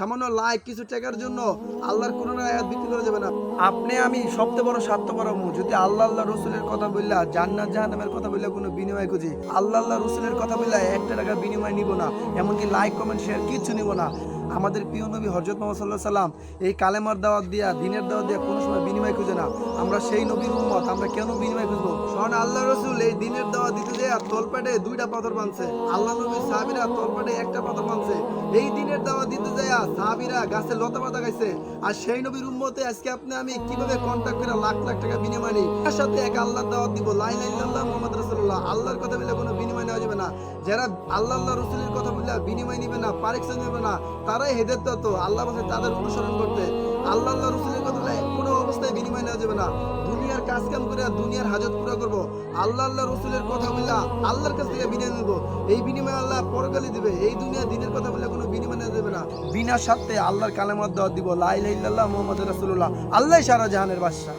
সামান্য লাইক কিছু টাকার জন্য আল্লাহর কোরআনের আয়াত বিক্রি করা যাবে না। আপনি আমি সবচেয়ে বড় স্বার্থপর যদি আল্লাহ রসুলের কথা বললা, জান্নাত জাহান্নামের কথা বললা কোনো বিনিময় খুঁজি, আল্লাহ রসুলের কথা বললা 1 টাকা বিনিময় নিব না, এমনকি লাইক কমেন্ট শেয়ার কিছু নিব না। আমাদের প্রিয় নবী হযরত মুহাম্মদ সাল্লাল্লাহু আলাইহি সাল্লাম এই কালেমার দাওয়াত দিয়া, দিনের দাওয়াত দিয়া কোনো সময় বিনিময় খুঁজে না। আমরা সেই নবীর উম্মত, আমরা কেন বিনিময় খুঁজবো? কারণ আল্লাহ রসুল এই দিনের দাওয়াত দিতে যায় তলপেটে 2টা পাথর বাঁধছে, আল্লাহ নবীর সাহাবীরা তলপেটে 1টা পাথর বাঁধছে। এই দিনের দাওয়াত দিতে যায় সাহাবীরা গাছে লতা পাতা গাইছে। আর সেই নবীর উম্মতে আজকে আপনি আমি কিভাবে কন্টাক্ট করে লাখ লাখ টাকা বিনিময় নিই? তার সাথে এক আল্লাহর দাওয়াত দিব, লা ইলাহা ইল্লাল্লাহ মুহাম্মাদুর রাসূলুল্লাহ। আল্লাহর কথা বলে কোনো বিনিময় নেওয়া যাবে না। যারা আল্লাহ রসুলের কথা বলে বিনিময় নিবে না, পারিশ্রমিক নেবে না, তারাই হেদায়েত তো আল্লাহ বলে তাদের অনুসরণ করতে। আল্লাহ রসুলের কথা বলে কোনো অবস্থায় বিনিময় নেওয়া যাবে না। দুনিয়ার কাজ কাম করে দুনিয়ার হাজত পুরো করবো, আল্লাহ রসুলের কথা বলে আল্লাহর কাছ থেকে বিনিময় নেবো। এই বিনিময় আল্লাহ পরকালে দিবে। এই দুনিয়া দিনের কথা বলে কোনো বিনিময় নেওয়া যাবে না। বিনা স্বার্থে আল্লাহর কালেমার দাওয়াত দিব, লা ইলাহা ইল্লাল্লাহ মুহাম্মাদুর রাসূলুল্লাহ। আল্লাহ সারা জাহানের বাদশা।